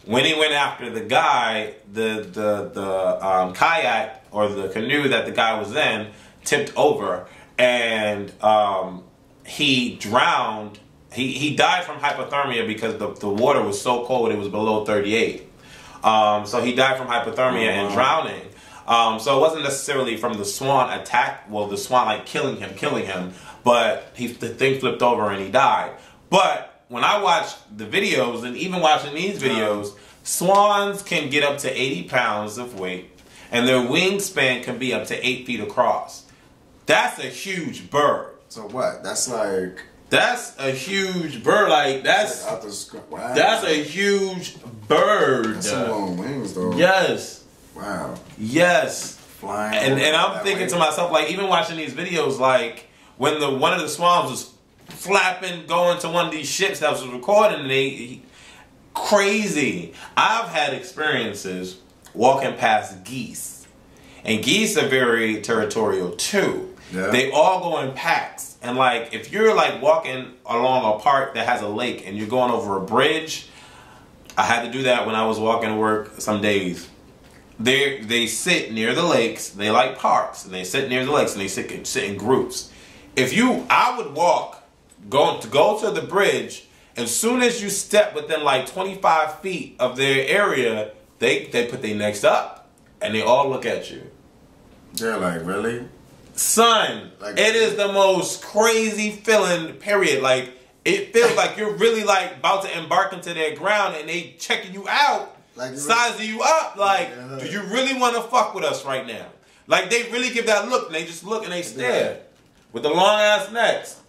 When he went after the guy, the kayak or the canoe that the guy was in tipped over, and he drowned. He died from hypothermia because the water was so cold it was below 38. So he died from hypothermia and drowning. So it wasn't necessarily from the swan attack. Well, the swan like killing him, but the thing flipped over and he died. But when I watch the videos, and even watching these videos, swans can get up to 80 pounds of weight, and their wingspan can be up to 8 feet across. That's a huge bird. So what? That's like... That's a huge bird. Like that's wow. That's a huge bird. That's some long wings, though. Yes. Wow. Yes. Flying. And I'm thinking to myself, like, even watching these videos, like when one of the swans was flapping, going to one of these ships that was recording, crazy. I've had experiences walking past geese, and geese are very territorial too. Yeah. They all go in packs. And like, if you're like walking along a park that has a lake and you're going over a bridge, I had to do that when I was walking to work some days. They sit near the lakes. They like parks, and they sit near the lakes and they sit in groups. I would go to the bridge, as soon as you step within like 25 feet of their area, they put their necks up and they all look at you. They're like, really? Son, like, it is the most crazy feeling, period. Like, it feels like you're really like about to embark into their ground and they checking you out, like sizing you up. Like, do you really want to fuck with us right now? Like, they really give that look, and they just look and they stare with the long ass necks.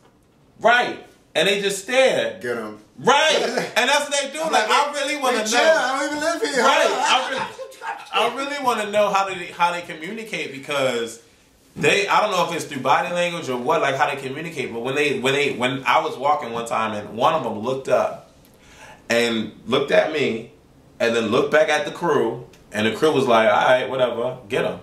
Right. And they just stare. Get them. Right. And that's what they do. Like, I really want to know. I don't even live here. Right. I really want to know how they communicate, because I don't know if it's through body language or what, like how they communicate, but when I was walking one time and one of them looked up and looked at me and then looked back at the crew, and the crew was like, all right, whatever, get them.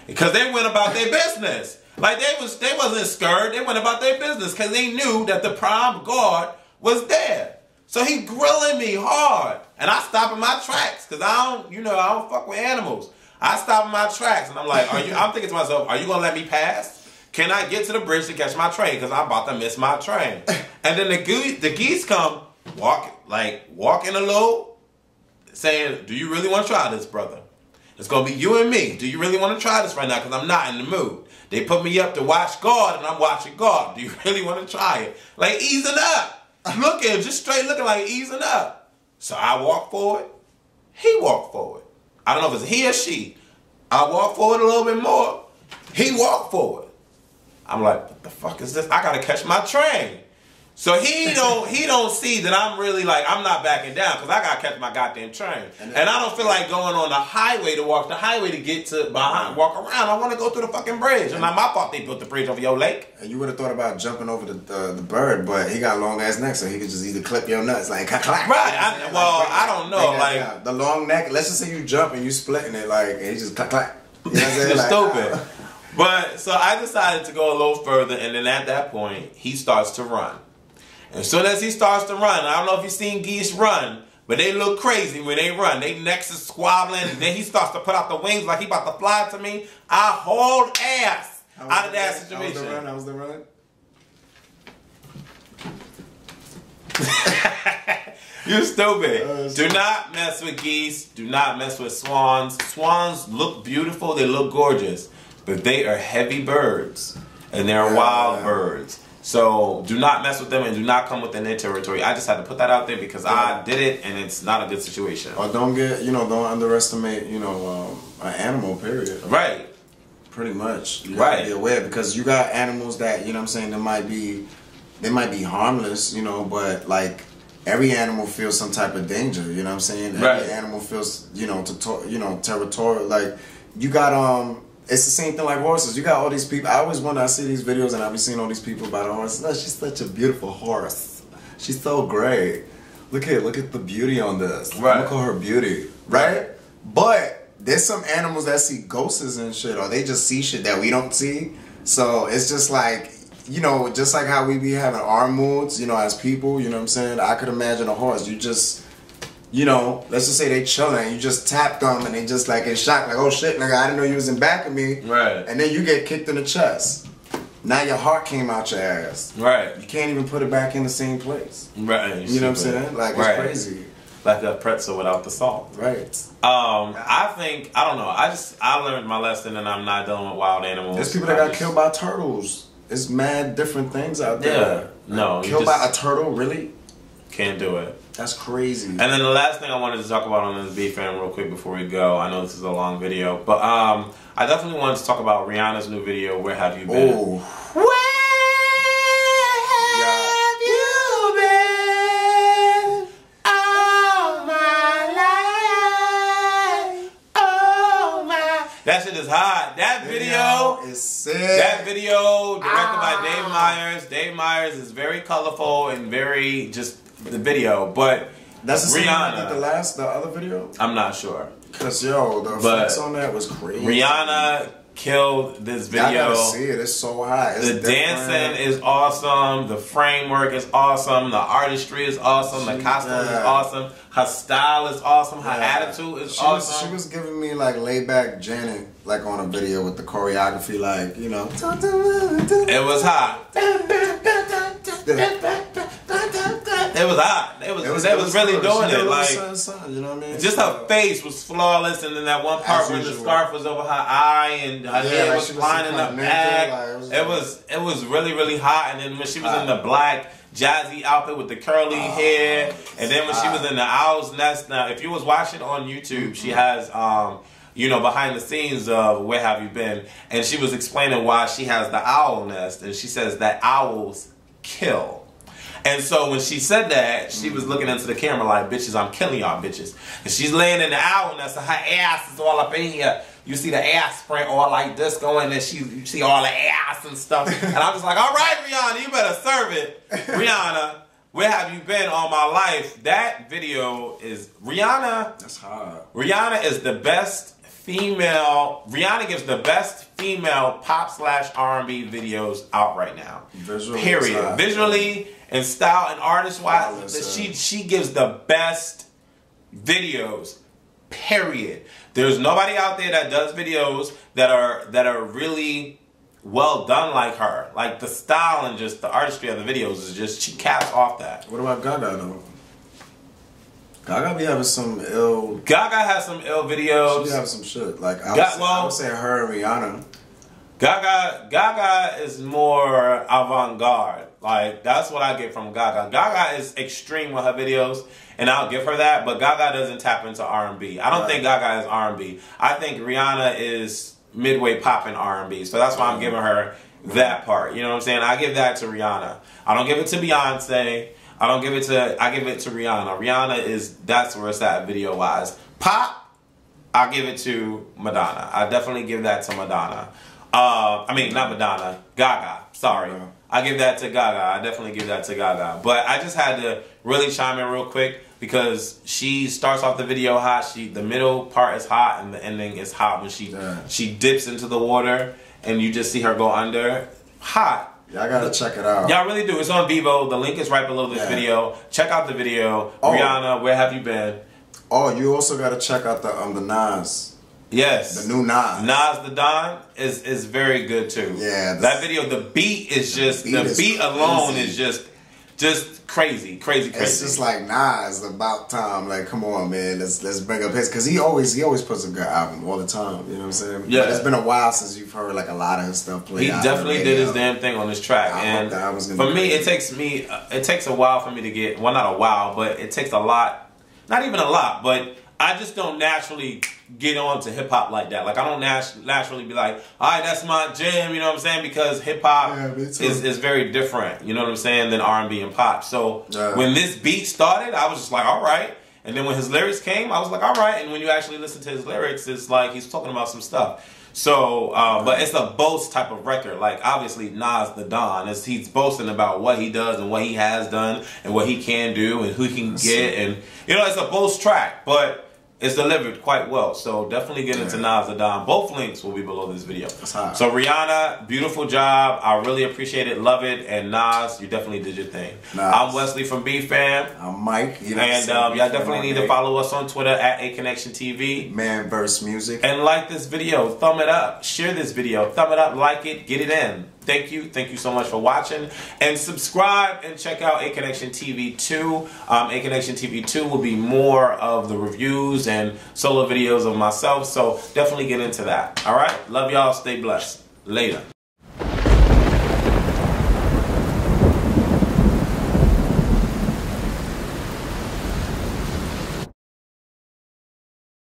Because they went about their business. Like they wasn't scared, they went about their business because they knew that the prime guard was there. So he grilling me hard, and I stop in my tracks because I don't fuck with animals. I stop in my tracks, and I'm like, I'm thinking to myself, are you going to let me pass? Can I get to the bridge to catch my train? Because I'm about to miss my train. And then the geese come, walking a little, saying, do you really want to try this, brother? It's going to be you and me. Do you really want to try this right now? Because I'm not in the mood. They put me up to watch guard, and I'm watching guard. Do you really want to try it? Like, easing up. Just straight looking like easing up. So I walk forward. He walked forward. I don't know if it's he or she. I walk forward a little bit more. He walked forward. I'm like, what the fuck is this? I gotta catch my train. So he don't see that I'm really like, I'm not backing down because I got to catch my goddamn train. And I don't feel like going on the highway to walk the highway to get to behind, walk around. I want to go through the fucking bridge. And not my fault they built the bridge over your lake. And you would have thought about jumping over the bird, but he got a long ass neck, so he could just either clip your nuts like clack. Right. I don't know. Like the long neck. Let's just say you jump and you splitting it like, and he just clack clack. You know what I'm saying? It's like, stupid. But so I decided to go a little further, and then at that point he starts to run. As soon as he starts to run, I don't know if you've seen geese run, but they look crazy when they run. They necks is squabbling, and then he starts to put out the wings like he about to fly to me. I hold ass out of that situation. How was the run? You stupid. Do not mess with geese. Do not mess with swans. Swans look beautiful. They look gorgeous. But they are heavy birds. And they're wild birds. So do not mess with them and do not come within their territory. I just had to put that out there because I did it and it's not a good situation. Or don't don't underestimate, an animal, period. Right. Pretty much. You gotta be aware because you got animals that, you know what I'm saying, they might be harmless, but like every animal feels some type of danger, you know what I'm saying? Every animal feels, territorial. Like you got it's the same thing like horses. You got all these people. I always wonder, I see these videos and I be seeing all these people about a horse. No, she's such a beautiful horse. She's so great. Look at the beauty on this. Right. I'm gonna call her beauty. Right? But there's some animals that see ghosts and shit, or they just see shit that we don't see. So it's just like, just like how we be having our moods, as people, you know what I'm saying? I could imagine a horse. You just, let's just say they chilling, you just tap them and they just like in shock, like, oh shit, nigga, I didn't know you was in back of me. Right. And then you get kicked in the chest. Now your heart came out your ass. Right. You can't even put it back in the same place. Right. You know what I'm saying? Like, it's crazy. Like a pretzel without the salt. Right. I don't know. I learned my lesson and I'm not dealing with wild animals. There's people that got killed by turtles. There's mad different things out there. Yeah. No. Killed by a turtle? Really? Can't do it. That's crazy. And then the last thing I wanted to talk about on this BFAM real quick before we go. I know this is a long video, but I definitely wanted to talk about Rihanna's new video, Where Have You Been? Oh. Where have you been all my life? Oh my. That shit is hot. That video is sick. That video directed by Dave Meyers. Dave Meyers is very colorful and very just the video, but that's the same Rihanna. The other video? I'm not sure. Cause the effects on that was crazy. Rihanna killed this video. I gotta see it. It's so hot. The dancing is awesome. The framework is awesome. The artistry is awesome. The costume is awesome. Her style is awesome. Her attitude is awesome. She was giving me like laid back Janet, like on a video with the choreography, like It was hot. It was hot. They was really doing it. Like, you know what I mean? Just her face was flawless, and then that one part where the scarf was over her eye and her hair was flying in the back. It was really, really hot. And then when she was in the black jazzy outfit with the curly hair, and then when she was in the owl's nest. Now, if you was watching on YouTube, she has behind the scenes of Where Have You Been, and she was explaining why she has the owl nest, and she says that owls kill. And so when she said that, she was looking into the camera like, bitches, I'm killing y'all bitches. And she's laying in the owl nest, and her ass is all up in here. You see the ass print all like this going, and you see all the ass and stuff. And I'm just like, all right, Rihanna, you better serve it. Rihanna, Where Have You Been All My Life? That video is Rihanna. That's hot. Rihanna is the best female. Rihanna gives the best female pop/R&B videos out right now. Period. Visually and style and artist wise, she gives the best videos. Period. There's nobody out there that does videos that are really well done like her. Like the style and just the artistry of the videos is just, she caps off that. What about Gaga though? Gaga be having some ill. Gaga has some ill videos. She be having some shit. Like I would say her and Rihanna. Gaga is more avant-garde. Like, that's what I get from Gaga. Gaga is extreme with her videos, and I'll give her that, but Gaga doesn't tap into R&B. I don't think Gaga is R&B. I think Rihanna is midway pop in R&B, so that's why I'm giving her That part. You know what I'm saying? I give that to Rihanna. I don't give it to Beyonce. I give it to Rihanna. Rihanna that's where it's at video wise. Pop, I give it to Madonna. I definitely give that to Madonna. I mean, not Madonna, Gaga. Sorry. I give that to Gaga. I definitely give that to Gaga. But I just had to really chime in real quick because she starts off the video hot. The middle part is hot and the ending is hot when she dips into the water and you just see her go under. Hot. Y'all gotta check it out. Y'all really do. It's on Vivo. The link is right below this video. Check out the video. Rihanna, where have you been? Oh, you also gotta check out the Nas. Yes. The new Nas. Nas the Don is very good too. Yeah. That video, the beat is just the beat alone is just crazy. It's just like Nas, about time. Like, come on, man, let's bring up his, because he always puts a good album all the time. You know what I'm saying? Yeah. But it's been a while since you've heard like a lot of his stuff played. He definitely did his damn thing on this track, and for me, it takes a while for me to get. Well, not a while, but it takes a lot. Not even a lot, but I just don't naturally get on to hip hop like that. Like, I don't naturally be like, all right, that's my jam, you know what I'm saying? Because hip hop is very different, you know what I'm saying, than R&B and pop. So when this beat started, I was just like, all right. And then when his lyrics came, I was like, all right. And when you actually listen to his lyrics, it's like he's talking about some stuff. So, but it's a boast type of record. Like, obviously, Nas the Don, he's boasting about what he does and what he has done and what he can do and who he can get. And, you know, it's a boast track, but it's delivered quite well. So definitely get into Nas the Don. Both links will be below this video. So Rihanna, beautiful job. I really appreciate it. Love it. And Nas, you definitely did your thing. I'm Wesley from BFAM. I'm Mike. And y'all definitely need to follow us on Twitter at Aconnectiontv. Man vs. Music. And like this video. Thumb it up. Share this video. Thumb it up. Like it. Get it in. Thank you. Thank you so much for watching. And subscribe and check out Aconnectiontv 2. Aconnectiontv 2 will be more of the reviews and solo videos of myself. So definitely get into that. All right? Love y'all. Stay blessed. Later.